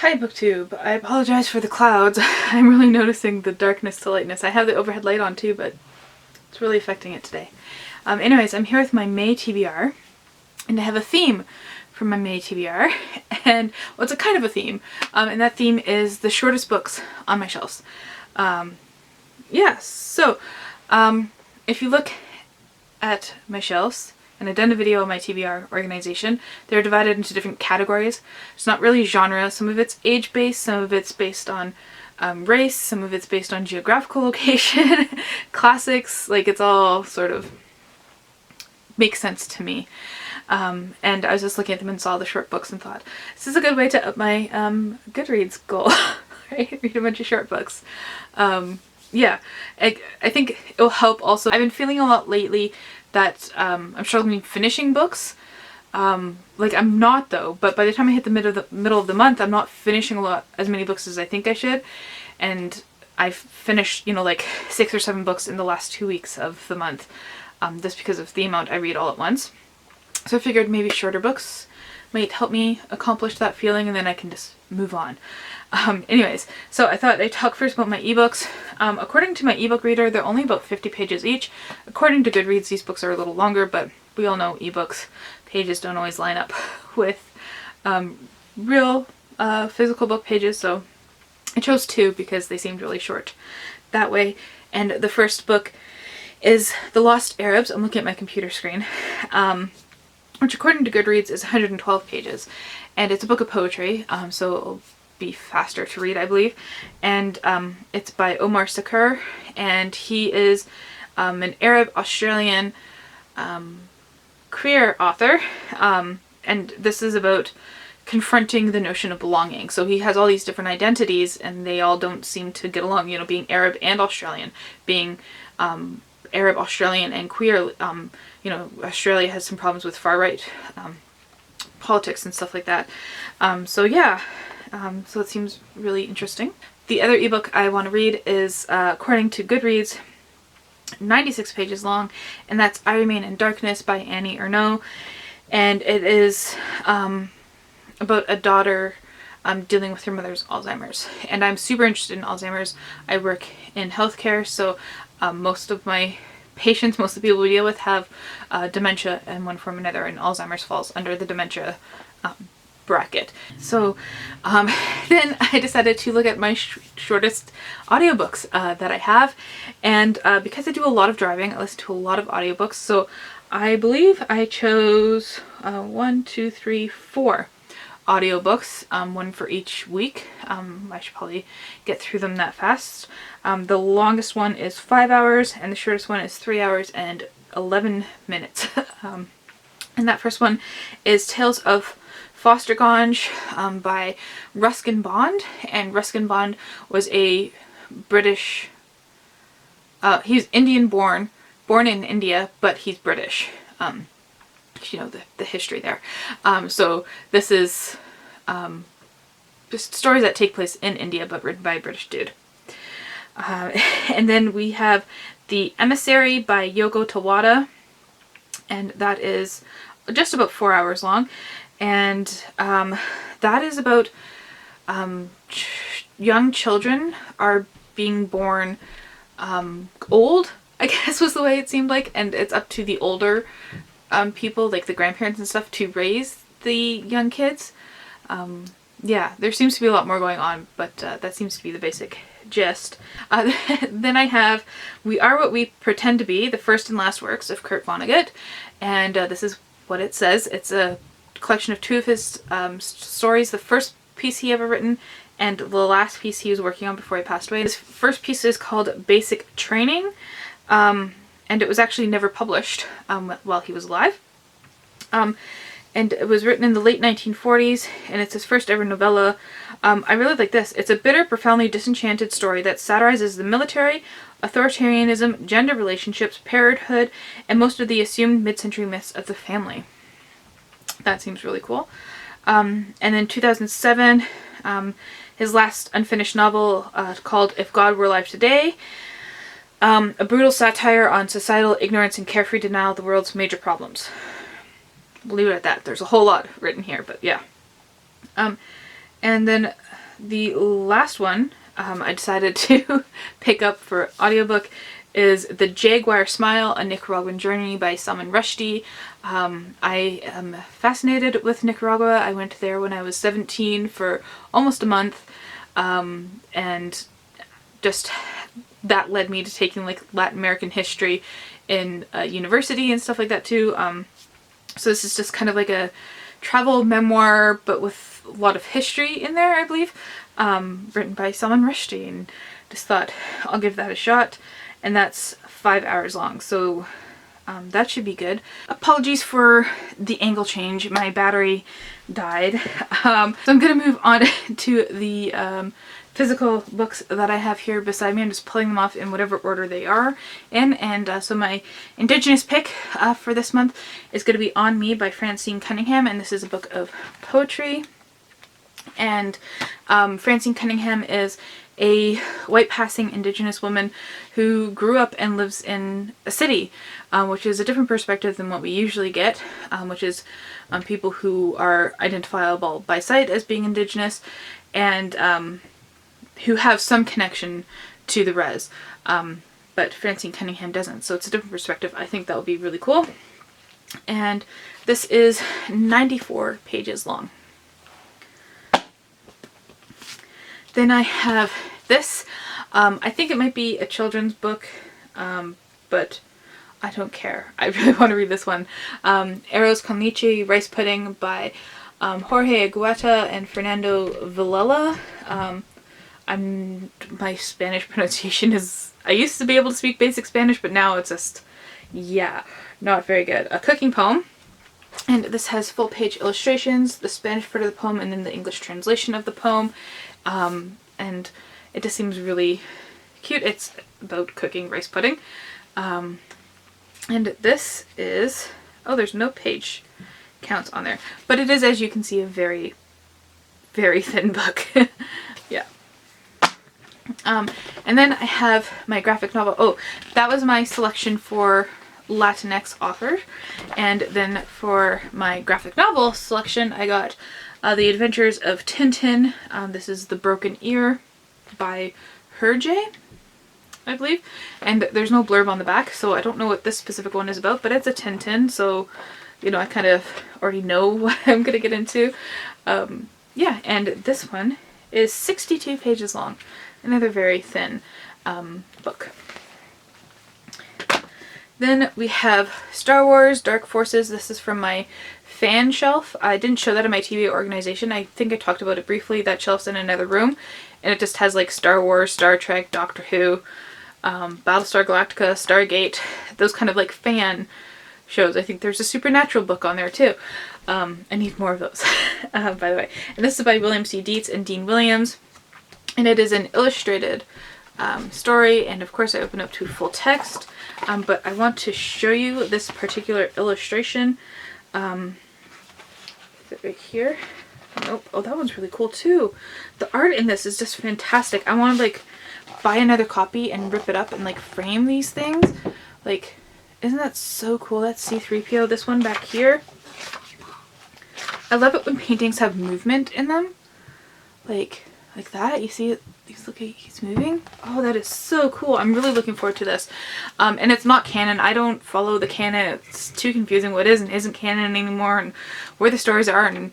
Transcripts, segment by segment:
Hi BookTube, I apologize for the clouds. I'm really noticing the darkness to lightness. I have the overhead light on too, but it's really affecting it today. Anyways, I'm here with my May TBR, and I have a theme for my May TBR, and well, it's a kind of a theme, and that theme is the shortest books on my shelves. So if you look at my shelves, and I've done a video on my TBR organization, they're divided into different categories. It's not really genre. Some of it's age-based, some of it's based on race, some of it's based on geographical location, classics, like it's all sort of makes sense to me. And I was just looking at them and saw the short books and thought, this is a good way to up my Goodreads goal, right? Read a bunch of short books. Yeah, I think it'll help also. I've been feeling a lot lately that I'm struggling finishing books. Like I'm not though, but by the time I hit the middle of the month, I'm not finishing as many books as I think I should. And I've finished, like 6 or 7 books in the last 2 weeks of the month, just because of the amount I read all at once. So I figured maybe shorter books might help me accomplish that feeling, and then I can just move on. Anyways, so I thought I'd talk first about my ebooks. According to my ebook reader, they're only about 50 pages each. According to Goodreads, these books are a little longer, but we all know ebooks pages don't always line up with real physical book pages, so I chose 2 because they seemed really short that way. And the first book is The Lost Arabs. I'm looking at my computer screen. Which according to Goodreads is 112 pages, and it's a book of poetry, so it'll be faster to read, I believe. And it's by Omar Sakur, and he is an Arab Australian queer author, and this is about confronting the notion of belonging. So he has all these different identities, and they all don't seem to get along, being Arab and Australian, being Arab, Australian, and queer. Australia has some problems with far-right politics and stuff like that. So it seems really interesting. The other ebook I want to read is, according to Goodreads, 96 pages long, and that's I Remain in Darkness by Annie Ernaux. And it is about a daughter dealing with her mother's Alzheimer's. And I'm super interested in Alzheimer's. I work in healthcare, so most of my patients, most of the people we deal with have dementia in one form or another, and Alzheimer's falls under the dementia bracket. So then I decided to look at my shortest audiobooks that I have, and because I do a lot of driving, I listen to a lot of audiobooks, so I believe I chose 4 audiobooks, one for each week. I should probably get through them that fast. The longest one is 5 hours, and the shortest one is 3 hours and 11 minutes. And that first one is Tales of Foster Ganj by Ruskin Bond, and Ruskin Bond was a British, he's Indian born in India, but he's British. The history there. So this is just stories that take place in India, but written by a British dude. And then we have The Emissary by Yoko Tawada, and that is just about 4 hours long. And that is about young children are being born old, I guess was the way it seemed like, and it's up to the older people, like the grandparents and stuff, to raise the young kids. There seems to be a lot more going on, but that seems to be the basic gist. Then I have We Are What We Pretend to Be, the first and last works of Kurt Vonnegut, and this is what it says. It's a collection of 2 of his stories, the first piece he ever written and the last piece he was working on before he passed away. His first piece is called Basic Training, and it was actually never published while he was alive. And it was written in the late 1940s, and it's his first ever novella. I really like this. It's a bitter, profoundly disenchanted story that satirizes the military, authoritarianism, gender relationships, parenthood, and most of the assumed mid-century myths of the family. That seems really cool. And then 2007, his last unfinished novel called If God Were Alive Today, a brutal satire on societal ignorance and carefree denial of the world's major problems. We'll leave it at that. There's a whole lot written here, but yeah. And then the last one I decided to pick up for audiobook is The Jaguar Smile, A Nicaraguan Journey by Salman Rushdie. I am fascinated with Nicaragua. I went there when I was 17 for almost a month, and just that led me to taking like Latin American history in university and stuff like that too. So this is just kind of like a travel memoir, but with a lot of history in there, I believe, written by Salman Rushdie, and just thought I'll give that a shot. And that's 5 hours long, so that should be good. Apologies for the angle change, my battery died. So I'm gonna move on to the physical books that I have here beside me. I'm just pulling them off in whatever order they are in, and so my Indigenous pick for this month is going to be On Me by Francine Cunningham, and this is a book of poetry. And Francine Cunningham is a white passing Indigenous woman who grew up and lives in a city, which is a different perspective than what we usually get, which is people who are identifiable by sight as being Indigenous, and who have some connection to the res. But Francine Cunningham doesn't, so it's a different perspective. I think that will be really cool. And this is 94 pages long. Then I have this. I think it might be a children's book, but I don't care. I really want to read this one. Arroz con leche Rice Pudding by Jorge Agueta and Fernando Villela. My Spanish pronunciation is... I used to be able to speak basic Spanish, but now it's just, yeah, not very good. A cooking poem. And this has full page illustrations, the Spanish part of the poem, and then the English translation of the poem. And it just seems really cute. It's about cooking rice pudding. And this is, oh, there's no page counts on there, but it is, as you can see, a very, very thin book. Yeah. And then I have my graphic novel. Oh, that was my selection for Latinx author. And then for my graphic novel selection, I got The Adventures of Tintin. This is The Broken Ear by Hergé, I believe. And there's no blurb on the back, so I don't know what this specific one is about, but it's a Tintin, so, you know, I kind of already know what I'm going to get into. Yeah, and this one is 62 pages long. Another very thin book. Then we have Star Wars Dark Forces. This is from my fan shelf. I didn't show that in my TBR organization. I think I talked about it briefly. That shelf's in another room, and it just has like Star Wars, Star Trek, Doctor Who, Battlestar Galactica, Stargate, those kind of like fan shows. I think there's a Supernatural book on there too. I need more of those, by the way. And this is by William C. Dietz and Dean Williams, and it is an illustrated story, and of course I open up to full text, but I want to show you this particular illustration. Right here. Nope. Oh, that one's really cool too. The art in this is just fantastic. I want to like buy another copy and rip it up and like frame these things. Like, isn't that so cool? That's C-3PO. This one back here. I love it when paintings have movement in them. Like that. You see it? Look, he's moving. Oh, that is so cool. I'm really looking forward to this. And it's not canon. I don't follow the canon. It's too confusing what is and isn't canon anymore, and where the stories are, and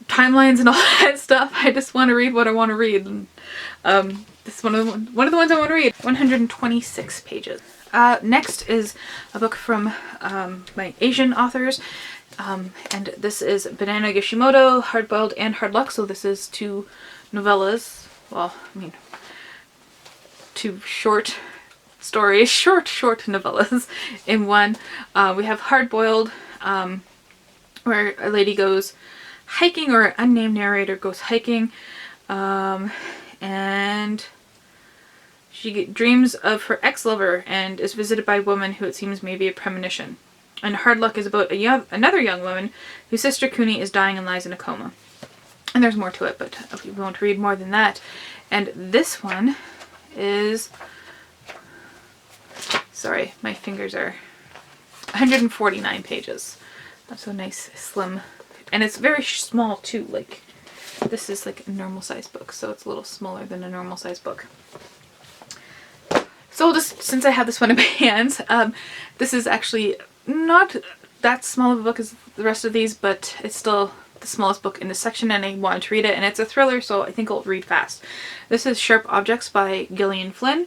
timelines and all that stuff. I just want to read what I want to read. And this is one of the ones I want to read. 126 pages. Next is a book from my Asian authors. And this is Banana Gishimoto, Hard Boiled and Hard Luck. So this is two novellas. Well, I mean, two short stories, short novellas in one. We have Hard Boiled, where a lady goes hiking, or an unnamed narrator goes hiking, and she dreams of her ex-lover and is visited by a woman who it seems may be a premonition. And Hard Luck is about another young woman whose sister Kuni is dying and lies in a coma. And there's more to it, but we won't read more than that. And this one is... Sorry, my fingers are 149 pages. That's so nice, slim. And it's very small too, like, this is like a normal size book, so it's a little smaller than a normal size book. So I'll just, since I have this one in my hands, this is actually not that small of a book as the rest of these, but it's still the smallest book in this section and I wanted to read it, and it's a thriller, so I think I'll read fast. This is Sharp Objects by Gillian Flynn,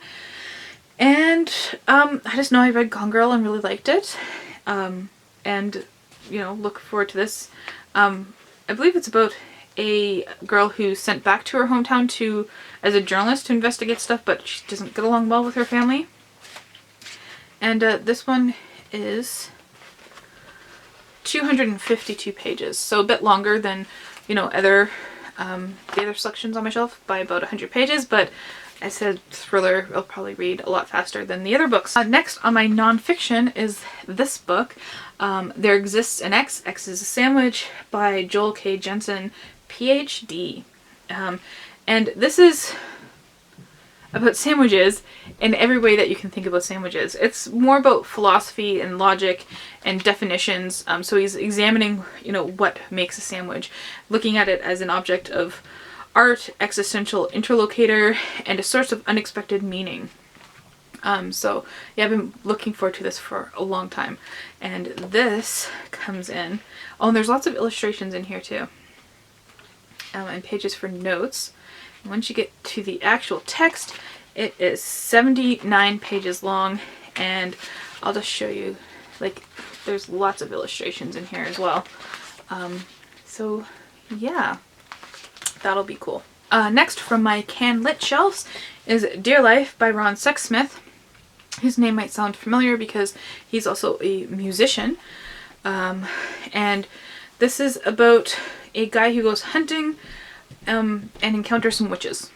and I just know I read Gone Girl and really liked it, and you know, look forward to this. I believe it's about a girl who's sent back to her hometown to as a journalist to investigate stuff, but she doesn't get along well with her family. And this one is 252 pages, so a bit longer than, you know, the other selections on my shelf by about 100 pages, but I said thriller, I'll probably read a lot faster than the other books. Next on my nonfiction is this book, There Exists an X, X is a Sandwich by Joel K. Jensen, PhD. And this is about sandwiches in every way that you can think about sandwiches. It's more about philosophy and logic and definitions. So he's examining, you know, what makes a sandwich, looking at it as an object of art, existential interlocutor, and a source of unexpected meaning. So yeah, I've been looking forward to this for a long time. And this comes in, oh, and there's lots of illustrations in here too. And pages for notes. And once you get to the actual text, it is 79 pages long, and I'll just show you, like, there's lots of illustrations in here as well. So yeah, that'll be cool. Next from my canned lit shelves is Dear Life by Ron Sexsmith. His name might sound familiar because he's also a musician. And this is about a guy who goes hunting and encounters some witches.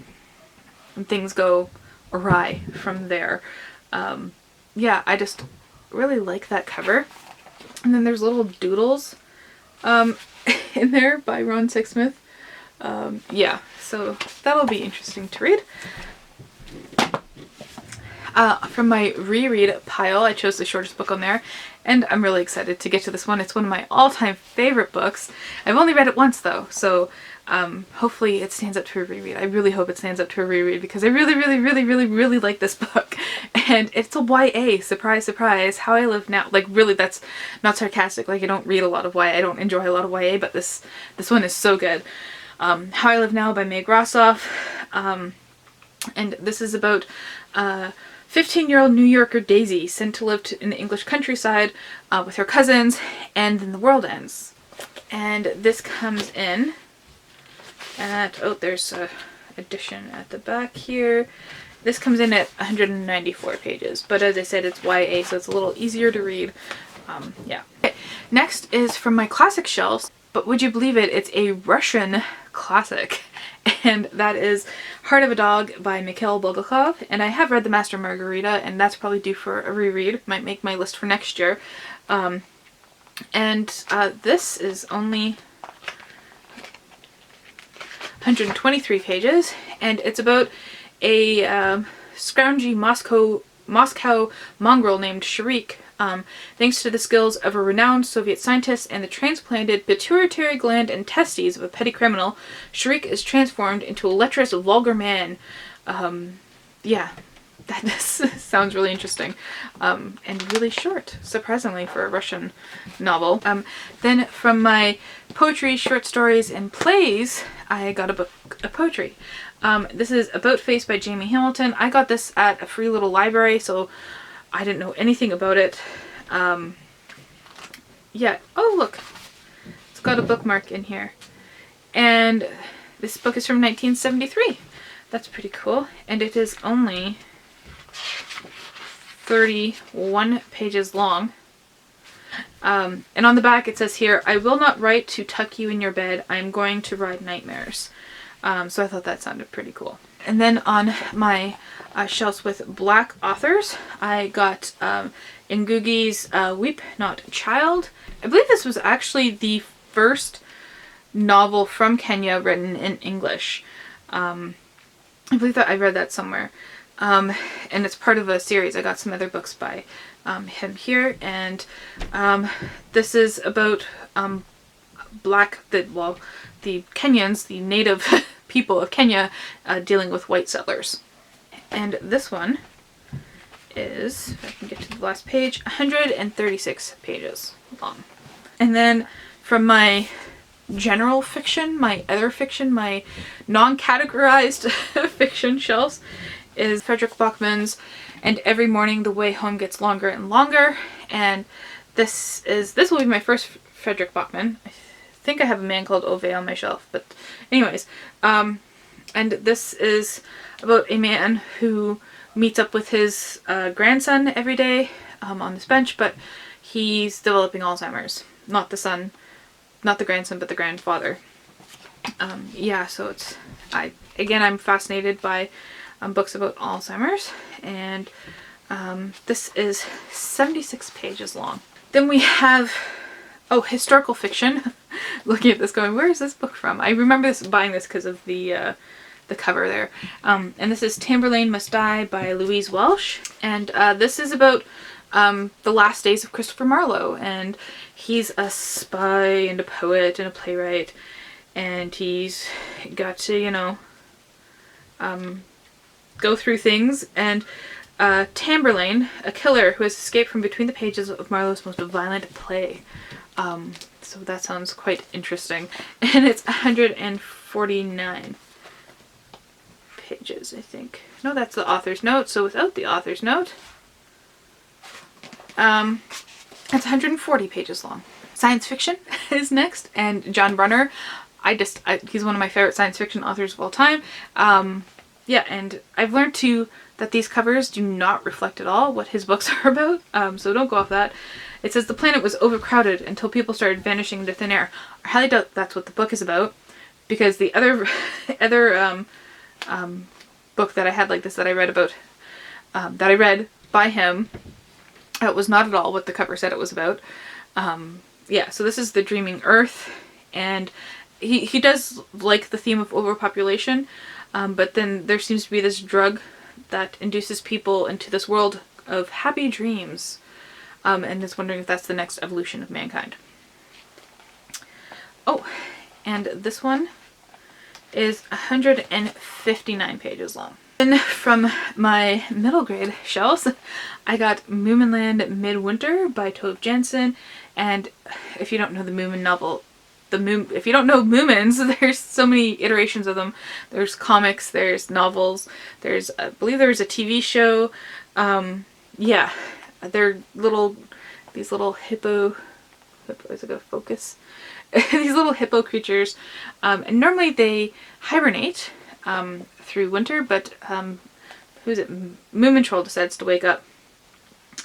And things go awry from there. Yeah, I just really like that cover. And then there's little doodles in there by Ron Sexsmith. Yeah, so that'll be interesting to read. From my reread pile, I chose the shortest book on there, and I'm really excited to get to this one. It's one of my all-time favorite books. I've only read it once though, so hopefully it stands up to a reread. I really hope it stands up to a reread because I really like this book. And it's a YA, surprise, surprise, How I Live Now. Like, really, that's not sarcastic. Like, I don't read a lot of YA. I don't enjoy a lot of YA, but this one is so good. How I Live Now by Meg Rossoff. And this is about 15-year-old New Yorker Daisy sent to live in the English countryside with her cousins, and then the world ends. And this comes in at, oh, there's a edition at the back here. This comes in at 194 pages, but as I said, it's YA, so it's a little easier to read. Yeah. Okay. Next is from my classic shelves, but would you believe it, it's a Russian classic. And that is Heart of a Dog by Mikhail Bulgakov. And I have read The Master Margarita, and that's probably due for a reread. Might make my list for next year. This is only 123 pages, and it's about a scroungy Moscow mongrel named Sharik. Thanks to the skills of a renowned Soviet scientist and the transplanted pituitary gland and testes of a petty criminal, Sharik is transformed into a lecherous, vulgar man. Yeah, that sounds really interesting. And really short, surprisingly, for a Russian novel. Then from my poetry, short stories, and plays, I got a book of poetry. This is About Face by Jamie Hamilton. I got this at a free little library, so I didn't know anything about it. Yeah. Oh, look. It's got a bookmark in here. And this book is from 1973. That's pretty cool. And it is only 31 pages long. And on the back it says here, I will not write to tuck you in your bed. I am going to ride nightmares. So I thought that sounded pretty cool. And then on my shelves with Black authors, I got Ngugi's Weep Not Child. I believe this was actually the first novel from Kenya written in English. I believe that I read that somewhere. And it's part of a series. I got some other books by him here, and this is about the Kenyans, the native people of Kenya, dealing with white settlers. And this one is, if I can get to the last page, 136 pages long. And then from my general fiction, my other fiction, my non-categorized fiction shelves is Frederick Bachman's And Every Morning the Way Home Gets Longer and Longer. And this will be my first Frederick Bachman. I think I have A Man Called Ove on my shelf, but anyways, and this is about a man who meets up with his grandson every day on this bench, but he's developing Alzheimer's. Not the son, not the grandson, but the grandfather. Yeah, so I'm fascinated by books about Alzheimer's, and this is 76 pages long. Then we have, historical fiction. Looking at this going, where is this book from? I remember buying this because of the cover there. And this is Tamburlaine Must Die by Louise Welsh. And this is about the last days of Christopher Marlowe. And he's a spy and a poet and a playwright. And he's got to, go through things. And Tamburlaine, a killer who has escaped from between the pages of Marlowe's most violent play. So that sounds quite interesting. And it's 149 pages, I think. No, that's the author's note. So without the author's note, it's 140 pages long. Science fiction is next, and John Brunner. He's one of my favorite science fiction authors of all time. Yeah, and I've learned that these covers do not reflect at all what his books are about. So don't go off that. It says the planet was overcrowded until people started vanishing into thin air. I highly doubt that's what the book is about, because the other book that I had like this that I read about, that I read by him, was not at all what the cover said it was about. Yeah, so this is The Dreaming Earth, and he does like the theme of overpopulation, but then there seems to be this drug that induces people into this world of happy dreams. And is wondering if that's the next evolution of mankind. Oh, and this one is 159 pages long. Then from my middle grade shelves, I got Moominland Midwinter by Tove Jansson. And if you don't know the Moomin novel, if you don't know Moomins, there's so many iterations of them. There's comics, there's novels, I believe there's a TV show. Yeah. They're these little hippo, is it a focus? These little hippo creatures, and normally they hibernate through winter, but who's it? Moomin Troll decides to wake up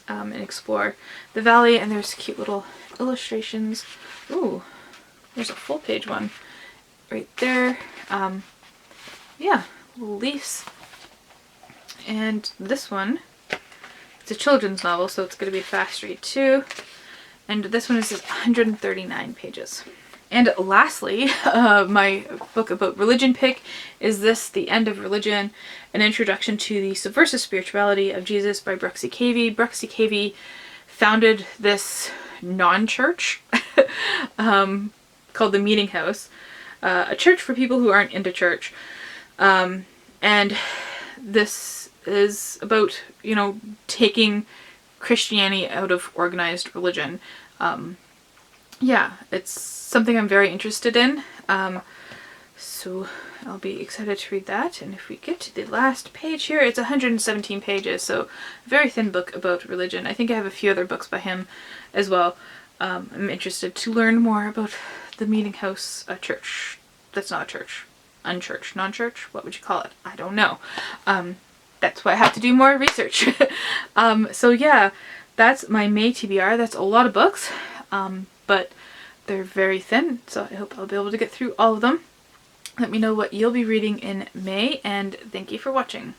and explore the valley, and there's cute little illustrations. Ooh, there's a full page one right there. Yeah, little leaves. And this one, it's a children's novel, so it's going to be a fast read too. And this one is just 139 pages. And lastly, my book about religion pick is this, The End of Religion, An Introduction to the Subversive Spirituality of Jesus by Bruxy Cavey. Bruxy Cavey founded this non-church called the Meeting House, a church for people who aren't into church. And this is about, taking Christianity out of organized religion. Yeah, it's something I'm very interested in. So I'll be excited to read that. And if we get to the last page here, it's 117 pages, so a very thin book about religion. I think I have a few other books by him as well. I'm interested to learn more about the Meeting House, a church. That's not a church. Unchurched, non-church? What would you call it? I don't know. That's why I have to do more research. So yeah, that's my May TBR. That's a lot of books, but they're very thin, so I hope I'll be able to get through all of them. Let me know what you'll be reading in May, and thank you for watching.